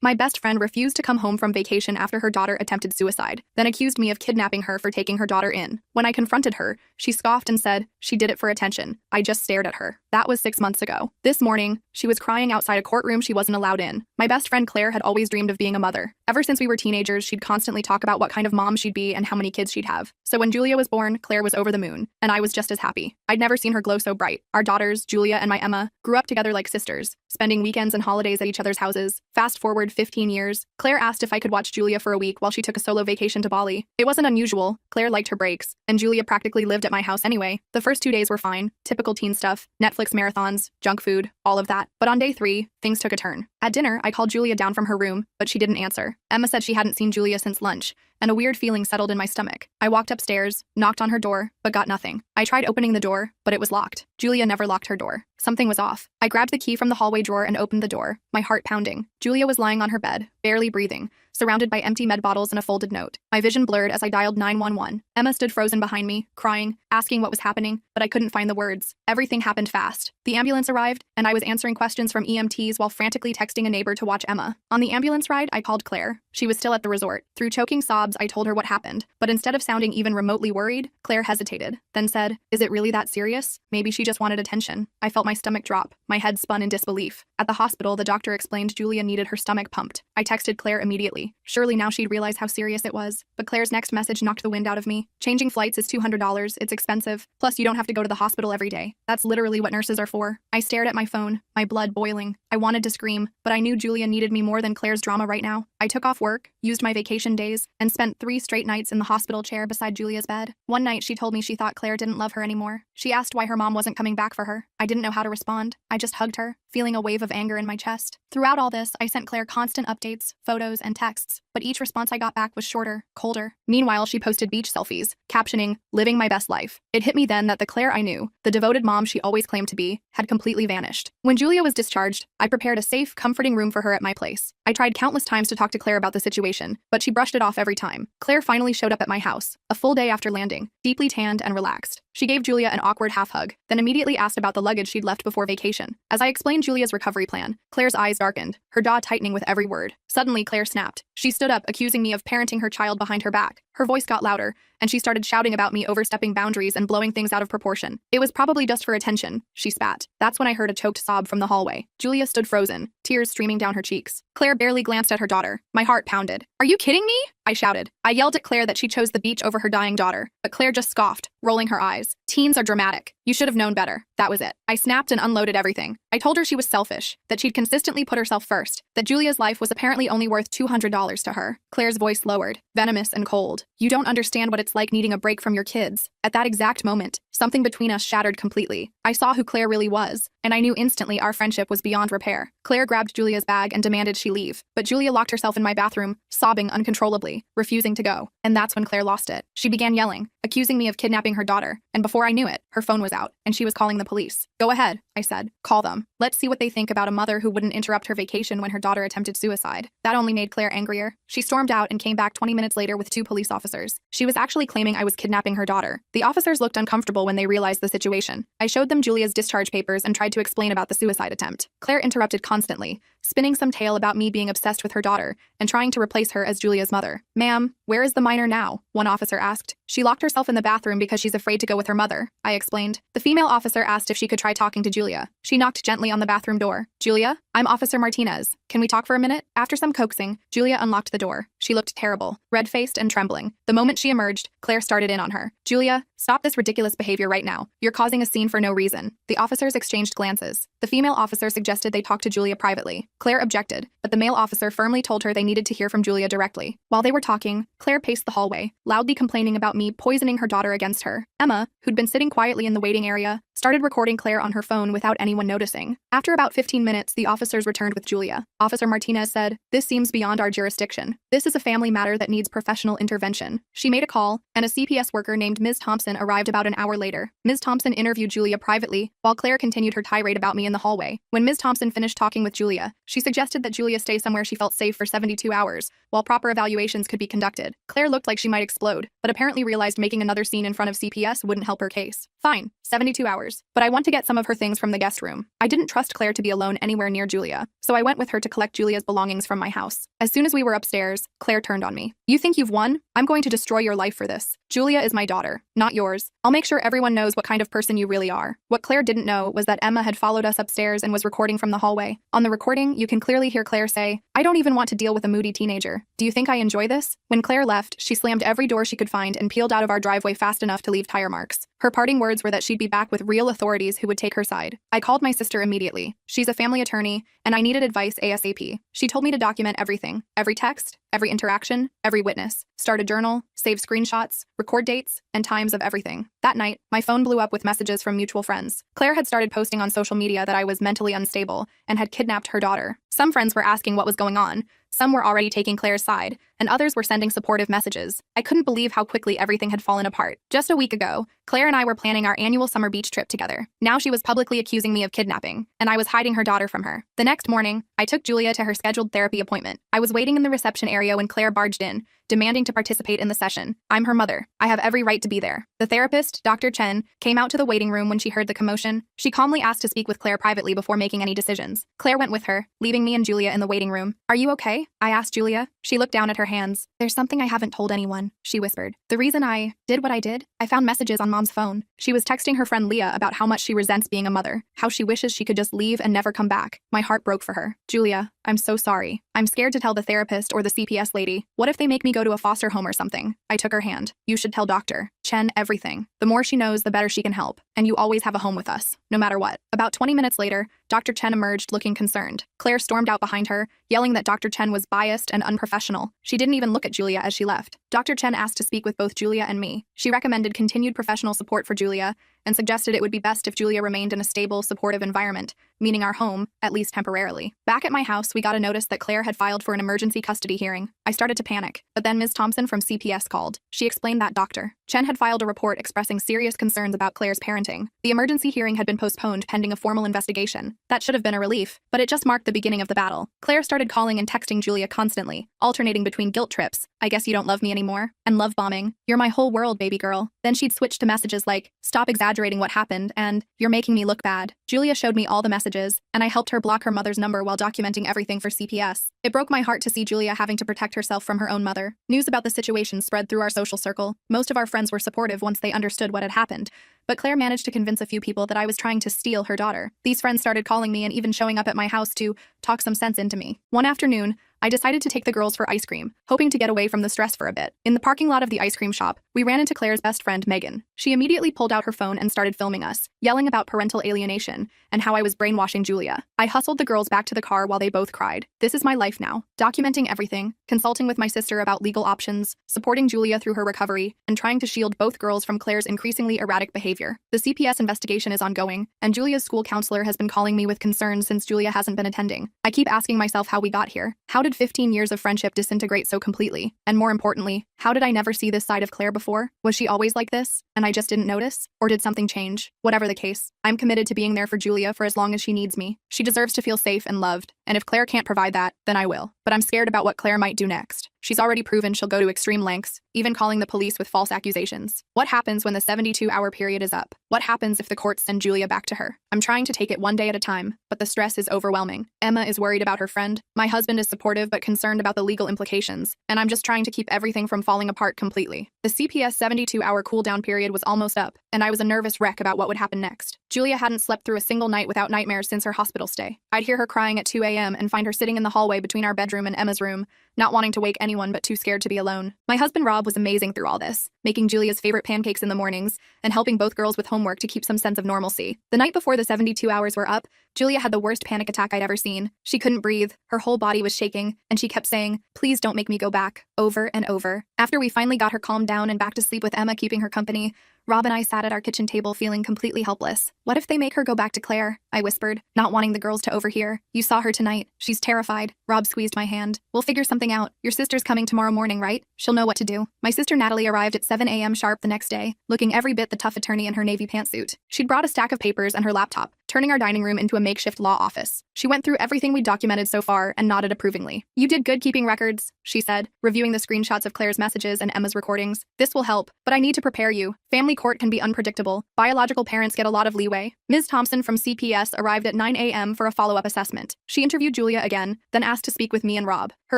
My best friend refused to come home from vacation after her daughter attempted suicide, then accused me of kidnapping her for taking her daughter in. When I confronted her, she scoffed and said she did it for attention. I just stared at her. That was 6 months ago. This morning, she was crying outside a courtroom she wasn't allowed in. My best friend Claire had always dreamed of being a mother. Ever since we were teenagers, she'd constantly talk about what kind of mom she'd be and how many kids she'd have. So when Julia was born, Claire was over the moon, and I was just as happy. I'd never seen her glow so bright. Our daughters, Julia and my Emma, grew up together like sisters, spending weekends and holidays at each other's houses. Fast forward 15 years, Claire asked if I could watch Julia for a week while she took a solo vacation to Bali. It wasn't unusual. Claire liked her breaks, and Julia practically lived at my house anyway. The first 2 days were fine, typical teen stuff, Netflix marathons, junk food, all of that. But on day 3, things took a turn. At dinner, I called Julia down from her room, but she didn't answer. Emma said she hadn't seen Julia since lunch, and a weird feeling settled in my stomach. I walked upstairs, knocked on her door, but got nothing. I tried opening the door, but it was locked. Julia never locked her door. Something was off. I grabbed the key from the hallway drawer and opened the door, my heart pounding. Julia was lying on her bed, barely breathing, surrounded by empty med bottles and a folded note. My vision blurred as I dialed 911. Emma stood frozen behind me, crying, asking what was happening, but I couldn't find the words. Everything happened fast. The ambulance arrived, and I was answering questions from EMTs while frantically texting a neighbor to watch Emma. On the ambulance ride, I called Claire. She was still at the resort. Through choking sobs, I told her what happened, but instead of sounding even remotely worried, Claire hesitated, then said, "Is it really that serious? Maybe she just wanted attention." I felt my stomach drop. My head spun in disbelief. At the hospital, the doctor explained Julia needed her stomach pumped. I texted Claire immediately. Surely now she'd realize how serious it was. But Claire's next message knocked the wind out of me. Changing flights is $200. It's expensive. Plus, you don't have to go to the hospital every day. That's literally what nurses are for. I stared at my phone, my blood boiling. I wanted to scream, but I knew Julia needed me more than Claire's drama right now. I took off work, used my vacation days, and spent 3 straight nights in the hospital chair beside Julia's bed. One night, she told me she thought Claire didn't love her anymore. She asked why her mom wasn't coming back for her. I didn't know how to respond. I just hugged her, feeling a wave of anger in my chest. Throughout all this, I sent Claire constant updates, photos, and texts, but each response I got back was shorter, colder. Meanwhile, she posted beach selfies, captioning, "Living my best life." It hit me then that the Claire I knew, the devoted mom she always claimed to be, had completely vanished. When Julia was discharged, I prepared a safe, comforting room for her at my place. I tried countless times to talk to Claire about the situation, but she brushed it off every time. Claire finally showed up at my house, a full day after landing, deeply tanned and relaxed. She gave Julia an awkward half-hug, then immediately asked about the luggage she'd left before vacation. As I explained Julia's recovery plan, Claire's eyes darkened, her jaw tightening with every word. Suddenly, Claire snapped. She stood up, accusing me of parenting her child behind her back. Her voice got louder, and she started shouting about me overstepping boundaries and blowing things out of proportion. "It was probably just for attention," she spat. That's when I heard a choked sob from the hallway. Julia stood frozen, tears streaming down her cheeks. Claire barely glanced at her daughter. My heart pounded. "Are you kidding me?" I shouted. I yelled at Claire that she chose the beach over her dying daughter, but Claire just scoffed, rolling her eyes. "Teens are dramatic. You should have known better." That was it. I snapped and unloaded everything. I told her she was selfish, that she'd consistently put herself first, that Julia's life was apparently only worth $200 to her. Claire's voice lowered, venomous and cold. "You don't understand what it's like needing a break from your kids." At that exact moment, something between us shattered completely. I saw who Claire really was, and I knew instantly our friendship was beyond repair. Claire grabbed Julia's bag and demanded she leave, but Julia locked herself in my bathroom, sobbing uncontrollably, refusing to go. And that's when Claire lost it. She began yelling, accusing me of kidnapping her daughter, and before I knew it, her phone was out, and she was calling the police. "Go ahead," I said. "Call them. Let's see what they think about a mother who wouldn't interrupt her vacation when her daughter attempted suicide." That only made Claire angrier. She stormed out and came back 20 minutes later with 2 police officers. She was actually claiming I was kidnapping her daughter. The officers looked uncomfortable when they realized the situation. I showed them Julia's discharge papers and tried to explain about the suicide attempt. Claire interrupted constantly, spinning some tale about me being obsessed with her daughter and trying to replace her as Julia's mother. "Ma'am, where is the minor now?" one officer asked. "She locked herself in the bathroom because she's afraid to go with her mother," I explained. The female officer asked if she could try talking to Julia. She knocked gently on the bathroom door. "Julia, I'm Officer Martinez. Can we talk for a minute?" After some coaxing, Julia unlocked the door. She looked terrible, red-faced and trembling. The moment she emerged, Claire started in on her. "Julia, stop this ridiculous behavior right now. You're causing a scene for no reason." The officers exchanged glances. The female officer suggested they talk to Julia privately. Claire objected, but the male officer firmly told her they needed to hear from Julia directly. While they were talking, Claire paced the hallway, loudly complaining about me poisoning her daughter against her. Emma, who'd been sitting quietly in the waiting area, started recording Claire on her phone without anyone noticing. After about 15 minutes, the officers returned with Julia. Officer Martinez said, "This seems beyond our jurisdiction. This is is a family matter that needs professional intervention. She made a call, and a CPS worker named Ms. Thompson arrived about an hour later. Ms. Thompson interviewed Julia privately, while Claire continued her tirade about me in the hallway. When Ms. Thompson finished talking with Julia, she suggested that Julia stay somewhere she felt safe for 72 hours, while proper evaluations could be conducted. Claire looked like she might explode, but apparently realized making another scene in front of CPS wouldn't help her case. Fine, 72 hours. But I want to get some of her things from the guest room. I didn't trust Claire to be alone anywhere near Julia, so I went with her to collect Julia's belongings from my house. As soon as we were upstairs, Claire turned on me. You think you've won? I'm going to destroy your life for this. Julia is my daughter, not yours. I'll make sure everyone knows what kind of person you really are. What Claire didn't know was that Emma had followed us upstairs and was recording from the hallway. On the recording, you can clearly hear Claire say, "I don't even want to deal with a moody teenager. Do you think I enjoy this?" When Claire left, she slammed every door she could find and peeled out of our driveway fast enough to leave tire marks. Her parting words were that she'd be back with real authorities who would take her side. I called my sister immediately. She's a family attorney, and I needed advice ASAP. She told me to document everything, every text, every interaction, every witness, start a journal, save screenshots, record dates, and times of everything. That night, my phone blew up with messages from mutual friends. Claire had started posting on social media that I was mentally unstable and had kidnapped her daughter. Some friends were asking what was going on. Some were already taking Claire's side, and others were sending supportive messages. I couldn't believe how quickly everything had fallen apart. Just a week ago, Claire and I were planning our annual summer beach trip together. Now she was publicly accusing me of kidnapping, and I was hiding her daughter from her. The next morning, I took Julia to her scheduled therapy appointment. I was waiting in the reception area when Claire barged in, demanding to participate in the session. I'm her mother. I have every right to be there. The therapist, Dr. Chen, came out to the waiting room when she heard the commotion. She calmly asked to speak with Claire privately before making any decisions. Claire went with her, leaving me and Julia in the waiting room. "Are you okay?" I asked Julia. She looked down at her hands. "There's something I haven't told anyone," she whispered. "The reason I did what I did, I found messages on Mom's phone. She was texting her friend Leah about how much she resents being a mother, how she wishes she could just leave and never come back. My heart broke for her. Julia, I'm so sorry. I'm scared to tell the therapist or the CPS lady. What if they make me go to a foster home or something?" I took her hand. "You should tell Dr. Chen everything. The more she knows, the better she can help. And you always have a home with us, no matter what." About 20 minutes later, Dr. Chen emerged looking concerned. Claire stormed out behind her, yelling that Dr. Chen was biased and unprofessional. She didn't even look at Julia as she left. Dr. Chen asked to speak with both Julia and me. She recommended continued professional support for Julia and suggested it would be best if Julia remained in a stable, supportive environment, meaning our home, at least temporarily. Back at my house, we got a notice that Claire had filed for an emergency custody hearing. I started to panic, but then Ms. Thompson from CPS called. She explained that Dr. Chen had filed a report expressing serious concerns about Claire's parenting. The emergency hearing had been postponed pending a formal investigation. That should have been a relief, but it just marked the beginning of the battle. Claire started calling and texting Julia constantly, alternating between guilt trips, "I guess you don't love me anymore," and love bombing, "You're my whole world, baby girl." Then she'd switch to messages like, "Stop exaggerating what happened," and "You're making me look bad." Julia showed me all the messages, and I helped her block her mother's number while documenting everything for CPS. It broke my heart to see Julia having to protect herself from her own mother. News about the situation spread through our social circle. Most of our friends were supportive once they understood what had happened, but Claire managed to convince a few people that I was trying to steal her daughter. These friends started calling me and even showing up at my house to talk some sense into me. One afternoon, I decided to take the girls for ice cream, hoping to get away from the stress for a bit. In the parking lot of the ice cream shop, we ran into Claire's best friend, Megan. She immediately pulled out her phone and started filming us, yelling about parental alienation and how I was brainwashing Julia. I hustled the girls back to the car while they both cried. This is my life now, documenting everything, consulting with my sister about legal options, supporting Julia through her recovery, and trying to shield both girls from Claire's increasingly erratic behavior. The CPS investigation is ongoing, and Julia's school counselor has been calling me with concerns since Julia hasn't been attending. I keep asking myself how we got here. How did 15 years of friendship disintegrate so completely? And more importantly, how did I never see this side of Claire before? Was she always like this, and I just didn't notice? Or did something change? Whatever the case, I'm committed to being there for Julia for as long as she needs me. She deserves to feel safe and loved, and if Claire can't provide that, then I will. But I'm scared about what Claire might do next. She's already proven she'll go to extreme lengths, even calling the police with false accusations. What happens when the 72-hour period is up? What happens if the courts send Julia back to her? I'm trying to take it one day at a time, but the stress is overwhelming. Emma is worried about her friend. My husband is supportive but concerned about the legal implications, and I'm just trying to keep everything from falling apart completely. The CPS 72-hour cooldown period was almost up, and I was a nervous wreck about what would happen next. Julia hadn't slept through a single night without nightmares since her hospital stay. I'd hear her crying at 2 a.m. and find her sitting in the hallway between our bedroom and Emma's room, not wanting to wake anyone but too scared to be alone. My husband Rob was amazing through all this, making Julia's favorite pancakes in the mornings and helping both girls with homework to keep some sense of normalcy. The night before the 72 hours were up, Julia had the worst panic attack I'd ever seen. She couldn't breathe, her whole body was shaking, and she kept saying, "Please don't make me go back," over and over. After we finally got her calmed down and back to sleep with Emma keeping her company, Rob and I sat at our kitchen table feeling completely helpless. What if they make her go back to Claire? I whispered, not wanting the girls to overhear. You saw her tonight. She's terrified. Rob squeezed my hand. We'll figure something out. Your sister's coming tomorrow morning, right? She'll know what to do. My sister Natalie arrived at 7 a.m. sharp the next day, looking every bit the tough attorney in her navy pantsuit. She'd brought a stack of papers and her laptop, turning our dining room into a makeshift law office. She went through everything we'd documented so far and nodded approvingly. You did good keeping records, she said, reviewing the screenshots of Claire's messages and Emma's recordings. This will help, but I need to prepare you. Family court can be unpredictable. Biological parents get a lot of leeway. Ms. Thompson from CPS arrived at 9 a.m. for a follow-up assessment. She interviewed Julia again, then asked to speak with me and Rob. Her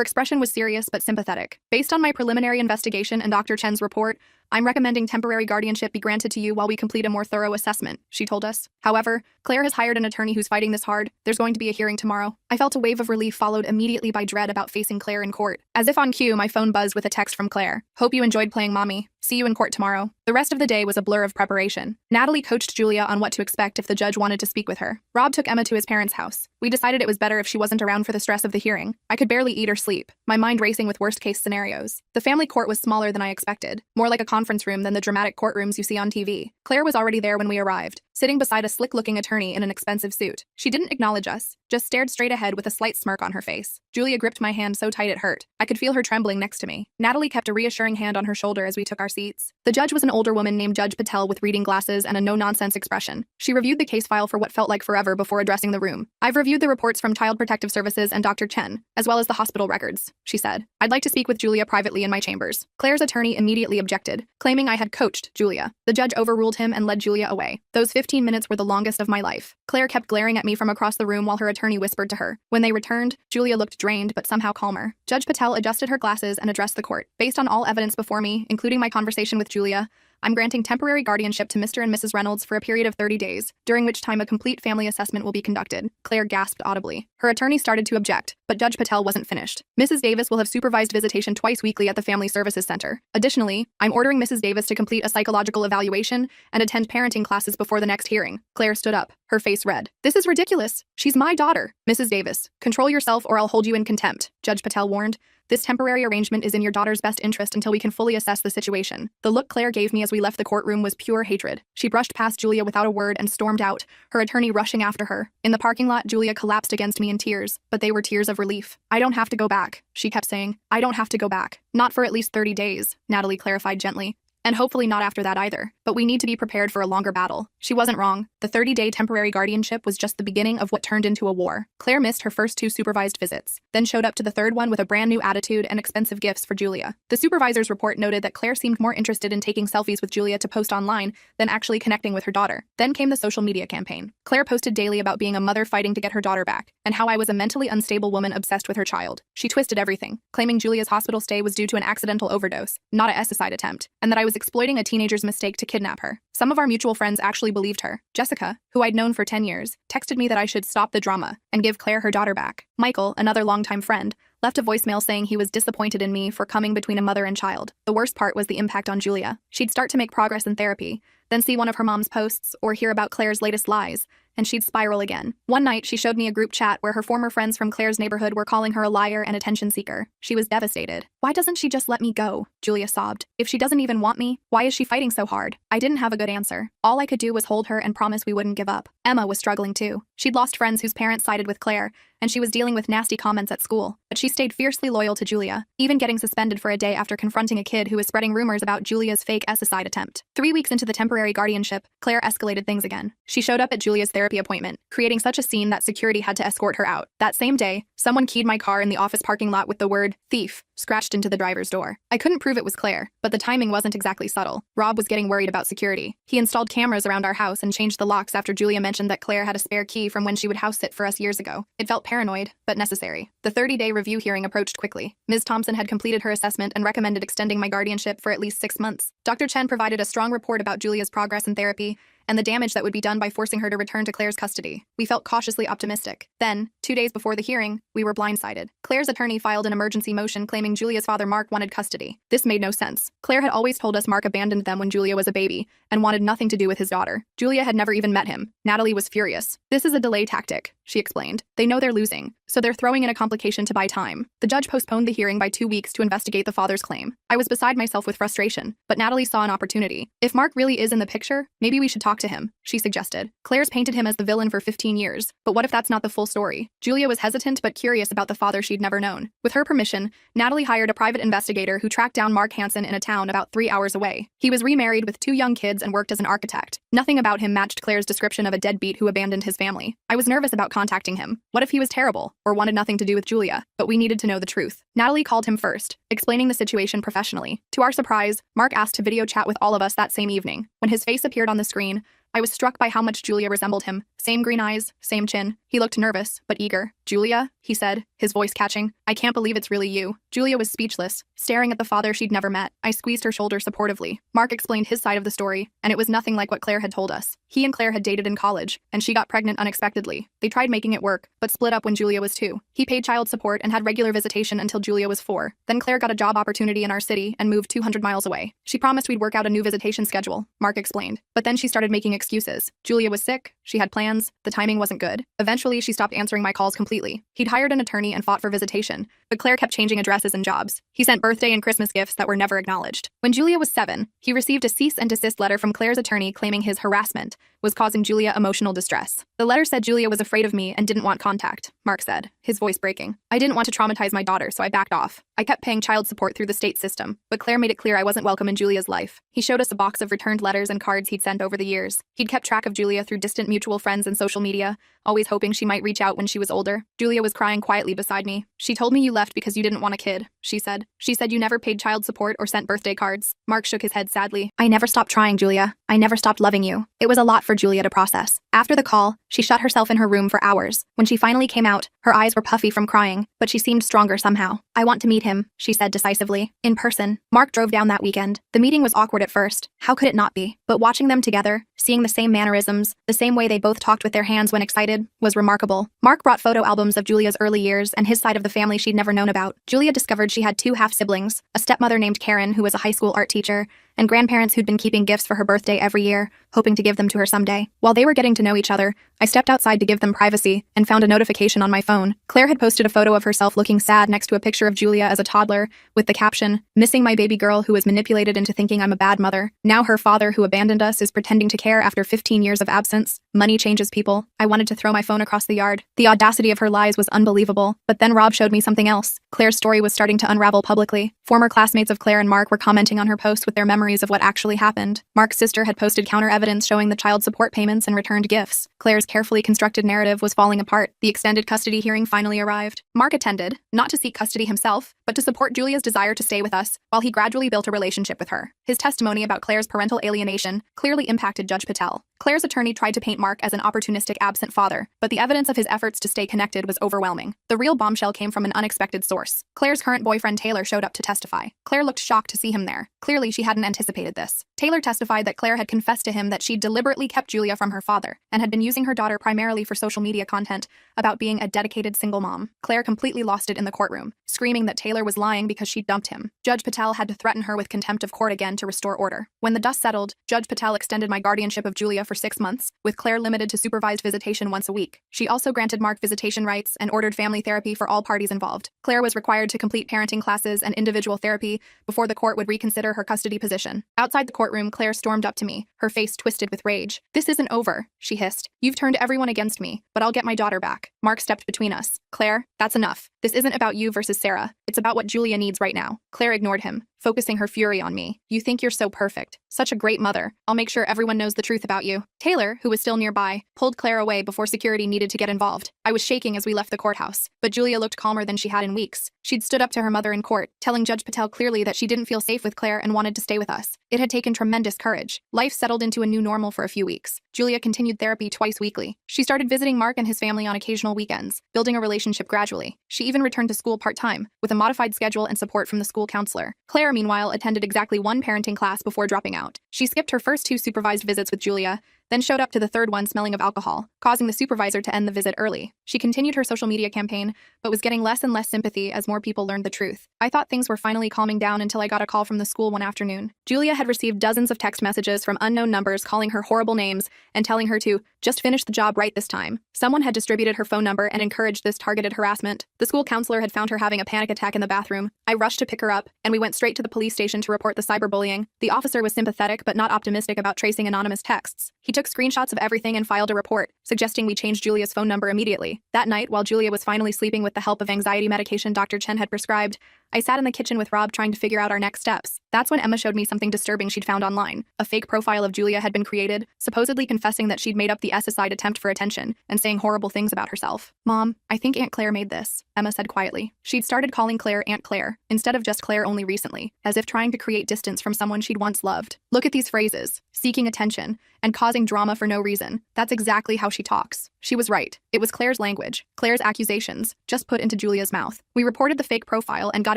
expression was serious but sympathetic. Based on my preliminary investigation and Dr. Chen's report, I'm recommending temporary guardianship be granted to you while we complete a more thorough assessment, she told us. However, Claire has hired an attorney who's fighting this hard. There's going to be a hearing tomorrow. I felt a wave of relief followed immediately by dread about facing Claire in court. As if on cue, my phone buzzed with a text from Claire. Hope you enjoyed playing mommy. See you in court tomorrow. The rest of the day was a blur of preparation. Natalie coached Julia on what to expect if the judge wanted to speak with her. Rob took Emma to his parents' house. We decided it was better if she wasn't around for the stress of the hearing. I could barely eat or sleep, my mind racing with worst-case scenarios. The family court was smaller than I expected, more like a conference room than the dramatic courtrooms you see on TV. Claire was already there when we arrived, sitting beside a slick-looking attorney in an expensive suit. She didn't acknowledge us, just stared straight ahead with a slight smirk on her face. Julia gripped my hand so tight it hurt. I could feel her trembling next to me. Natalie kept a reassuring hand on her shoulder as we took our seats. The judge was an older woman named Judge Patel with reading glasses and a no-nonsense expression. She reviewed the case file for what felt like forever before addressing the room. I've reviewed the reports from Child Protective Services and Dr. Chen, as well as the hospital records, she said. I'd like to speak with Julia privately in my chambers. Claire's attorney immediately objected, claiming I had coached Julia. The judge overruled him and led Julia away. Those 15 minutes were the longest of my life. Claire kept glaring at me from across the room while her attorney whispered to her. When they returned, Julia looked drained but somehow calmer. Judge Patel adjusted her glasses and addressed the court. Based on all evidence before me, including my conversation with Julia, I'm granting temporary guardianship to Mr. and Mrs. Reynolds for a period of 30 days, during which time a complete family assessment will be conducted. Claire gasped audibly. Her attorney started to object, but Judge Patel wasn't finished. Mrs. Davis will have supervised visitation twice weekly at the Family Services Center. Additionally, I'm ordering Mrs. Davis to complete a psychological evaluation and attend parenting classes before the next hearing. Claire stood up, her face red. This is ridiculous. She's my daughter. Mrs. Davis, control yourself or I'll hold you in contempt, Judge Patel warned. This temporary arrangement is in your daughter's best interest until we can fully assess the situation. The look Claire gave me as we left the courtroom was pure hatred. She brushed past Julia without a word and stormed out, her attorney rushing after her. In the parking lot, Julia collapsed against me in tears, but they were tears of relief. I don't have to go back, she kept saying. I don't have to go back. Not for at least 30 days, Natalie clarified gently. And hopefully not after that either. But we need to be prepared for a longer battle. She wasn't wrong. The 30-day temporary guardianship was just the beginning of what turned into a war. Claire missed her first 2 supervised visits, then showed up to the 3rd one with a brand new attitude and expensive gifts for Julia. The supervisor's report noted that Claire seemed more interested in taking selfies with Julia to post online than actually connecting with her daughter. Then came the social media campaign. Claire posted daily about being a mother fighting to get her daughter back, and how I was a mentally unstable woman obsessed with her child. She twisted everything, claiming Julia's hospital stay was due to an accidental overdose, not a suicide attempt, and that I was exploiting a teenager's mistake to kidnap her. Some of our mutual friends actually believed her. Jessica, who I'd known for 10 years, texted me that I should stop the drama and give Claire her daughter back. Michael, another longtime friend, left a voicemail saying he was disappointed in me for coming between a mother and child. The worst part was the impact on Julia. She'd start to make progress in therapy, then see one of her mom's posts or hear about Claire's latest lies, and she'd spiral again. One night, she showed me a group chat where her former friends from Claire's neighborhood were calling her a liar and attention seeker. She was devastated. Why doesn't she just let me go? Julia sobbed. If she doesn't even want me, why is she fighting so hard? I didn't have a good answer. All I could do was hold her and promise we wouldn't give up. Emma was struggling too. She'd lost friends whose parents sided with Claire, and she was dealing with nasty comments at school. But she stayed fiercely loyal to Julia, even getting suspended for a day after confronting a kid who was spreading rumors about Julia's fake suicide attempt. 3 weeks into the temporary guardianship, Claire escalated things again. She showed up at Julia's therapy appointment, creating such a scene that security had to escort her out. That same day, someone keyed my car in the office parking lot with the word "thief" scratched into the driver's door. I couldn't prove it was Claire, but the timing wasn't exactly subtle. Rob was getting worried about security. He installed cameras around our house and changed the locks after Julia mentioned that Claire had a spare key from when she would house sit for us years ago. It felt paranoid, but necessary. The 30-day review hearing approached quickly. Ms. Thompson had completed her assessment and recommended extending my guardianship for at least 6 months. Dr. Chen provided a strong report about Julia's progress in therapy and the damage that would be done by forcing her to return to Claire's custody. We felt cautiously optimistic. Then, 2 days before the hearing, we were blindsided. Claire's attorney filed an emergency motion claiming Julia's father Mark wanted custody. This made no sense. Claire had always told us Mark abandoned them when Julia was a baby and wanted nothing to do with his daughter. Julia had never even met him. Natalie was furious. This is a delay tactic, she explained. They know they're losing, so they're throwing in a complication to buy time. The judge postponed the hearing by 2 weeks to investigate the father's claim. I was beside myself with frustration, but Natalie saw an opportunity. If Mark really is in the picture, maybe we should talk to him, she suggested. Claire's painted him as the villain for 15 years, but what if that's not the full story? Julia was hesitant but curious about the father she'd never known. With her permission, Natalie hired a private investigator who tracked down Mark Hansen in a town about 3 hours away. He was remarried with 2 young kids and worked as an architect. Nothing about him matched Claire's description of a deadbeat who abandoned his family. I was nervous about contacting him. What if he was terrible, or wanted nothing to do with Julia? But we needed to know the truth. Natalie called him first, explaining the situation professionally. To our surprise, Mark asked to video chat with all of us that same evening. When his face appeared on the screen, I was struck by how much Julia resembled him. Same green eyes, same chin. He looked nervous, but eager. "Julia," he said, his voice catching. "I can't believe it's really you." Julia was speechless, staring at the father she'd never met. I squeezed her shoulder supportively. Mark explained his side of the story, and it was nothing like what Claire had told us. He and Claire had dated in college, and she got pregnant unexpectedly. They tried making it work, but split up when Julia was 2. He paid child support and had regular visitation until Julia was 4. Then Claire got a job opportunity in our city and moved 200 miles away. She promised we'd work out a new visitation schedule, Mark explained. But then she started making excuses. Julia was sick, she had plans, the timing wasn't good. Eventually, she stopped answering my calls completely. He'd hired an attorney and fought for visitation, but Claire kept changing addresses and jobs. He sent birthday and Christmas gifts that were never acknowledged. When Julia was 7, he received a cease and desist letter from Claire's attorney claiming his harassment was causing Julia emotional distress. The letter said Julia was afraid of me and didn't want contact, Mark said, his voice breaking. I didn't want to traumatize my daughter, so I backed off. I kept paying child support through the state system, but Claire made it clear I wasn't welcome in Julia's life. He showed us a box of returned letters and cards he'd sent over the years. He'd kept track of Julia through distant mutual friends and social media, always hoping she might reach out when she was older. Julia was crying quietly beside me. "She told me you left because you didn't want a kid," she said. "She said you never paid child support or sent birthday cards." Mark shook his head sadly. "I never stopped trying, Julia. I never stopped loving you." It was a lot for Julia to process. After the call, she shut herself in her room for hours. When she finally came out, her eyes were puffy from crying, but she seemed stronger somehow. "I want to meet him," she said decisively. "In person." Mark drove down that weekend. The meeting was awkward at first. How could it not be? But watching them together, seeing the same mannerisms, the same way they both talked with their hands when excited, was remarkable. Mark brought photo albums of Julia's early years and his side of the family she'd never known about. Julia discovered she had 2 half-siblings, a stepmother named Karen who was a high school art teacher, and grandparents who'd been keeping gifts for her birthday every year, hoping to give them to her someday. While they were getting to know each other, I stepped outside to give them privacy and found a notification on my phone. Claire had posted a photo of herself looking sad next to a picture of Julia as a toddler, with the caption, "Missing my baby girl who was manipulated into thinking I'm a bad mother. Now her father who abandoned us is pretending to care after 15 years of absence. Money changes people." I wanted to throw my phone across the yard. The audacity of her lies was unbelievable. But then Rob showed me something else. Claire's story was starting to unravel publicly. Former classmates of Claire and Mark were commenting on her post with their memories of what actually happened. Mark's sister had posted counter-evidence showing the child support payments and returned gifts. Claire's carefully constructed narrative was falling apart. The extended custody hearing finally arrived. Mark attended, not to seek custody himself, but to support Julia's desire to stay with us, while he gradually built a relationship with her. His testimony about Claire's parental alienation clearly impacted Judge Patel. Claire's attorney tried to paint Mark as an opportunistic absent father, but the evidence of his efforts to stay connected was overwhelming. The real bombshell came from an unexpected source. Claire's current boyfriend Taylor showed up to testify. Claire looked shocked to see him there. Clearly, she hadn't anticipated this. Taylor testified that Claire had confessed to him that she deliberately kept Julia from her father and had been using her daughter primarily for social media content about being a dedicated single mom. Claire completely lost it in the courtroom, screaming that Taylor was lying because she dumped him. Judge Patel had to threaten her with contempt of court again to restore order. When the dust settled, Judge Patel extended my guardianship of Julia for 6 months, with Claire limited to supervised visitation once a week. She also granted Mark visitation rights and ordered family therapy for all parties involved. Claire was required to complete parenting classes and individual therapy before the court would reconsider her custody position. Outside the courtroom, Claire stormed up to me, her face twisted with rage. "This isn't over," she hissed. "You've turned everyone against me, but I'll get my daughter back." Mark stepped between us. "Claire, that's enough. This isn't about you versus Sarah. It's about what Julia needs right now." Claire ignored him, focusing her fury on me. "You think you're so perfect. Such a great mother. I'll make sure everyone knows the truth about you." Taylor, who was still nearby, pulled Claire away before security needed to get involved. I was shaking as we left the courthouse, but Julia looked calmer than she had in weeks. She'd stood up to her mother in court, telling Judge Patel clearly that she didn't feel safe with Claire and wanted to stay with us. It had taken tremendous courage. Life settled into a new normal for a few weeks. Julia continued therapy twice weekly. She started visiting Mark and his family on occasional weekends, building a relationship gradually. She even returned to school part-time, with a modified schedule and support from the school counselor. Claire, meanwhile, attended exactly 1 parenting class before dropping out. She skipped her first 2 supervised visits with Julia, then showed up to the 3rd one smelling of alcohol, causing the supervisor to end the visit early. She continued her social media campaign, but was getting less and less sympathy as more people learned the truth. I thought things were finally calming down until I got a call from the school one afternoon. Julia had received dozens of text messages from unknown numbers calling her horrible names and telling her to Just finished the job right this time. Someone had distributed her phone number and encouraged this targeted harassment. The school counselor had found her having a panic attack in the bathroom. I rushed to pick her up, and we went straight to the police station to report the cyberbullying. The officer was sympathetic but not optimistic about tracing anonymous texts. He took screenshots of everything and filed a report, suggesting we change Julia's phone number immediately. That night, while Julia was finally sleeping with the help of anxiety medication Dr. Chen had prescribed, I sat in the kitchen with Rob trying to figure out our next steps. That's when Emma showed me something disturbing she'd found online. A fake profile of Julia had been created, supposedly confessing that she'd made up the S-aside attempt for attention and saying horrible things about herself. "Mom, I think Aunt Claire made this," Emma said quietly. She'd started calling Claire Aunt Claire, instead of just Claire only recently, as if trying to create distance from someone she'd once loved. Look at these phrases: seeking attention and causing drama for no reason. That's exactly how she talks. She was right. It was Claire's language, Claire's accusations, just put into Julia's mouth. We reported the fake profile and got